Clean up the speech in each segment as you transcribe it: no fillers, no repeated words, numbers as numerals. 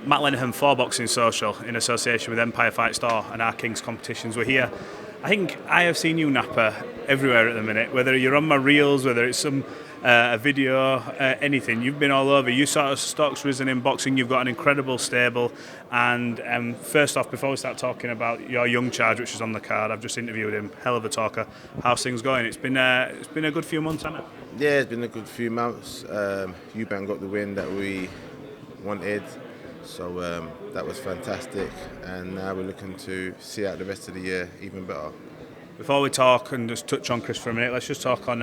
Matt Lenihan for Boxing Social in association with Empire Fight Store and our King's Competitions. We're here. I think I have seen you, Napper, everywhere at the minute, whether you're on my reels, whether it's some a video, anything. You've been all over. You sort of stock's risen in boxing. You've got an incredible stable. And first off, before we start talking about your young charge, which is on the card, I've just interviewed him. Hell of a talker. How's things going? It's been a good few months, hasn't it? Yeah, it's been a good few months. Eubank got the win that we wanted, so that was fantastic. And now we're looking to see out the rest of the year even better. Before we talk and just touch on Chris for a minute, let's just talk on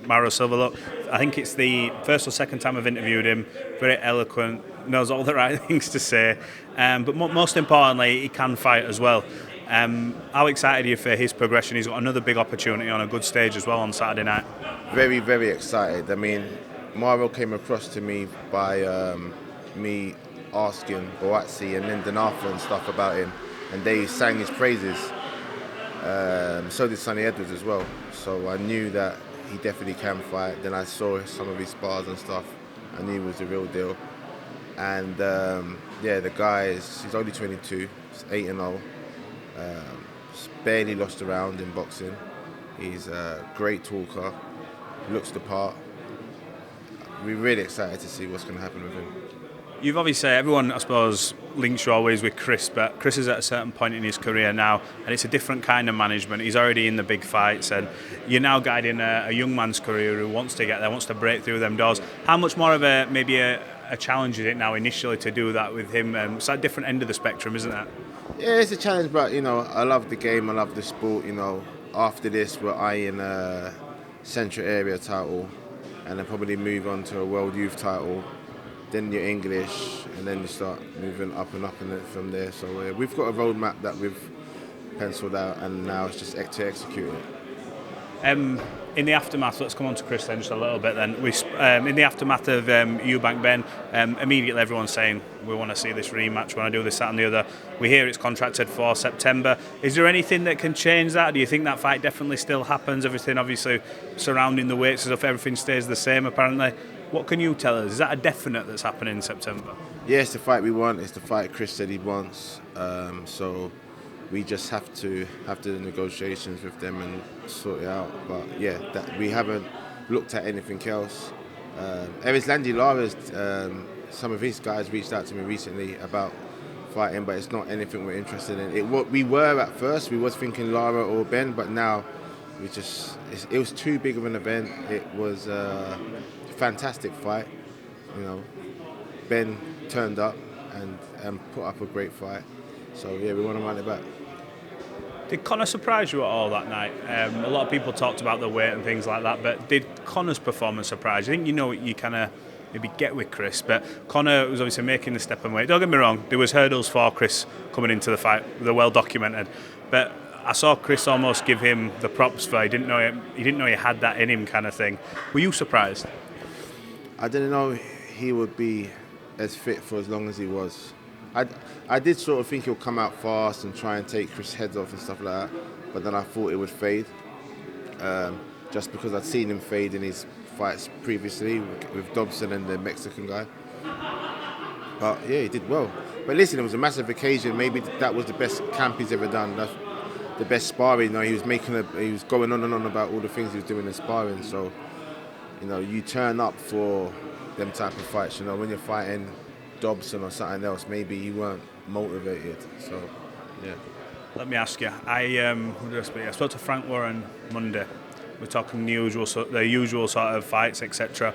Maro Silva. Look, I think it's the first or second time I've interviewed him. Very eloquent, knows all the right things to say, but most importantly, he can fight as well. How excited are you for his progression? He's got another big opportunity on a good stage as well on Saturday night. Very, very excited. I mean, Maro came across to me by me asking Boatsi and Lyndon Arthur and stuff about him, and they sang his praises. So did Sonny Edwards as well. So I knew that he definitely can fight. Then I saw some of his spars and stuff. I knew he was the real deal. And the guy he's only 22. He's 8-0. He's barely lost a round in boxing. He's a great talker. Looks the part. We're really excited to see what's going to happen with him. You've obviously, everyone, I suppose, links you always with Chris, but Chris is at a certain point in his career now, and it's a different kind of management. He's already in the big fights, and you're now guiding a young man's career who wants to get there, wants to break through them doors. How much more of a challenge is it now initially to do that with him? It's at a different end of the spectrum, isn't it? Yeah, it's a challenge, but, I love the game, I love the sport. After this, we're eyeing a Central Area title, and then probably move on to a World Youth title. Then you're English, and then you start moving up and from there. So we've got a roadmap that we've penciled out, and now it's just to execute it. In the aftermath, let's come on to Chris then just a little bit. Then in the aftermath of Eubank Ben, immediately everyone's saying we want to see this rematch, we want to do this, that, and the other. We hear it's contracted for September. Is there anything that can change that? Do you think that fight definitely still happens? Everything obviously surrounding the weights, as if everything stays the same apparently. What can you tell us? Is that a definite that's happening in September? Yeah, it's the fight we want. It's the fight Chris said he wants. So we just have to have the negotiations with them and sort it out. But yeah, we haven't looked at anything else. Landy Lara's, some of his guys reached out to me recently about fighting, but it's not anything we're interested in. We were at first. We was thinking Lara or Ben, but now it was too big of an event. It was a fantastic fight. Ben turned up and put up a great fight. So yeah, we want to run it back. Did Conor surprise you at all that night? A lot of people talked about the weight and things like that, but did Conor's performance surprise you? I think you kind of maybe get with Chris, but Conor was obviously making the step and weight. Don't get me wrong, there was hurdles for Chris coming into the fight. They're well documented, but I saw Chris almost give him the props for he didn't know he had that in him kind of thing. Were you surprised? I didn't know he would be as fit for as long as he was. I did sort of think he'll come out fast and try and take Chris' heads off and stuff like that, but then I thought it would fade, just because I'd seen him fade in his fights previously with Dobson and the Mexican guy. But yeah, he did well. But listen, it was a massive occasion. Maybe that was the best camp he's ever done. That's the best sparring. He was going on and on about all the things he was doing in sparring. So, you turn up for them type of fights. When you're fighting Dobson or something else, maybe you weren't motivated. So, yeah. Let me ask you. I spoke to Frank Warren Monday. We're talking the usual sort of fights, etc.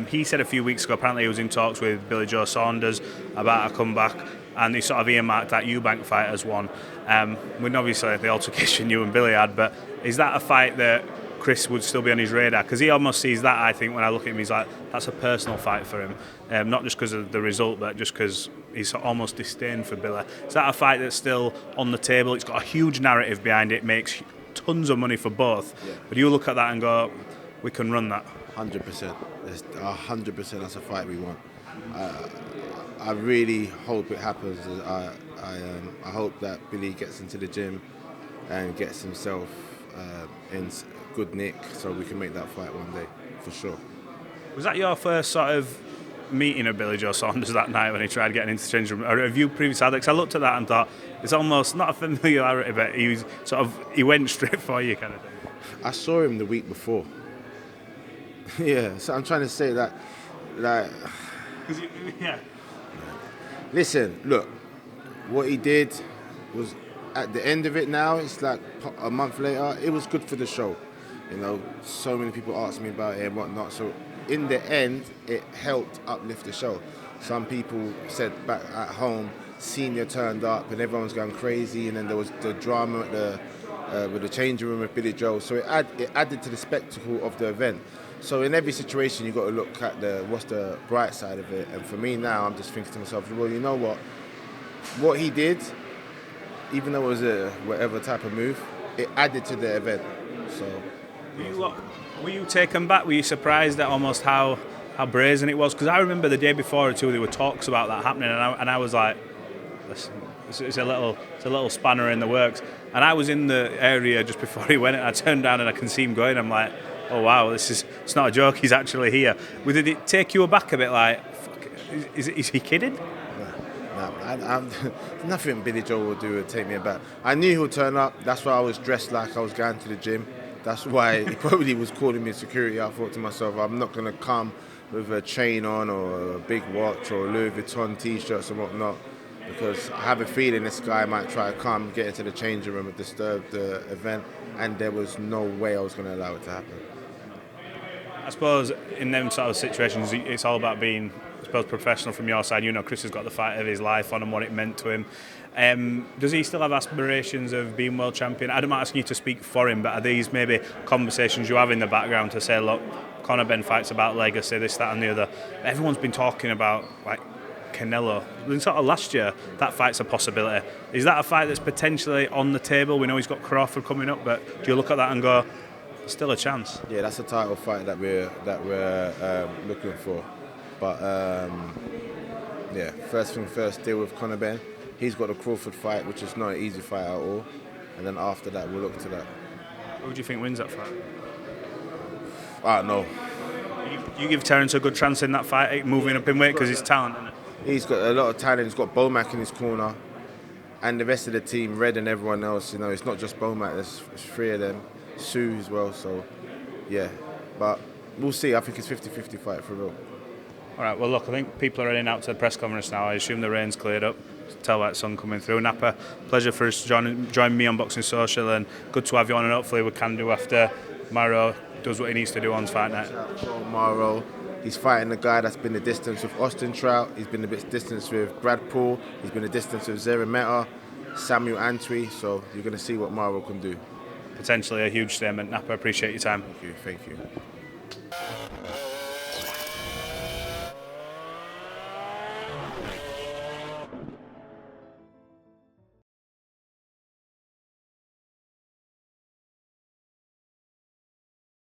He said a few weeks ago, apparently he was in talks with Billy Joe Saunders about a comeback, and he sort of earmarked that Eubank fight as one. With obviously the altercation you and Billy had, but is that a fight that Chris would still be on his radar? Because he almost sees that, I think, when I look at him, he's like, that's a personal fight for him. Not just because of the result, but just because he's almost disdain for Billy. Is that a fight that's still on the table? It's got a huge narrative behind it, makes tons of money for both. Yeah. But you look at that and go, we can run that. 100%. 100% that's a fight we want. I really hope it happens. I hope that Billy gets into the gym and gets himself in good nick so we can make that fight one day, for sure. Was that your first sort of meeting of Billy Joe Saunders that night when he tried getting into the change room? Or have you previously had it? 'Cause I looked at that and thought it's almost not a familiarity, but he went straight for you kind of thing. I saw him the week before. Yeah, so I'm trying to say that, like, Yeah. listen, look, what he did was, at the end of it now, it's like a month later, it was good for the show. You know, so many people asked me about it and whatnot. So in the end, it helped uplift the show. Some people said back at home, Senior turned up and everyone was going crazy, and then there was the drama with the changing room with Billy Joe. So it added to the spectacle of the event. So in every situation, you've got to look at what's the bright side of it. And for me now, I'm just thinking to myself, well, you know what he did, even though it was a whatever type of move, it added to the event. So. Were you taken back? Were you surprised at almost how brazen it was? Because I remember the day before or two there were talks about that happening, and I was like, listen, it's a little spanner in the works. And I was in the area just before he went, and I turned down and I can see him going. I'm like, oh wow, it's not a joke. He's actually here. Did it take you aback a bit? Like, fuck, is he kidding? No, nothing Billy Joe will do would take me aback. I knew he would turn up. That's why I was dressed like I was going to the gym. That's why he probably was calling me security. I thought to myself, I'm not going to come with a chain on or a big watch or Louis Vuitton T-shirts and whatnot, because I have a feeling this guy might try to come, get into the changing room and disturb the event, and there was no way I was going to allow it to happen. I suppose in them sort of situations, it's all about being, I suppose, professional from your side. You know, Chris has got the fight of his life on and what it meant to him. Does he still have aspirations of being world champion? I'm not asking you to speak for him, but are these maybe conversations you have in the background to say, look, Conor Benn fights about legacy, this, that and the other. Everyone's been talking about, like, Canelo. In sort of last year, that fight's a possibility. Is that a fight that's potentially on the table? We know he's got Crawford coming up, but do you look at that and go, still a chance? Yeah, that's a title fight that we're looking for. But yeah, first thing first, deal with Conor Benn. He's got the Crawford fight, which is not an easy fight at all. And then after that, we'll look to that. Who do you think wins that fight? I don't know. You give Terence a good chance in that fight, moving up in weight, because he's talent, isn't it? He's got a lot of talent. He's got Bomac in his corner, and the rest of the team, Red and everyone else. You know, it's not just Bomac. There's three of them, Sue as well. So, yeah, but we'll see. I think it's 50-50 fight for real. All right. Well, look, I think people are heading out to the press conference now. I assume the rain's cleared up. Taillight sun coming through. Napa, pleasure for us to join me on Boxing Social, and good to have you on. And hopefully we can do after Maro does what he needs to do on fight night. Maro. He's fighting a guy that's been the distance with Austin Trout. He's been a bit distance with Brad Paul. He's been a distance with Zera Meta, Samuel Antwi. So you're going to see what Maro can do. Potentially a huge statement. Napa, appreciate your time. Thank you.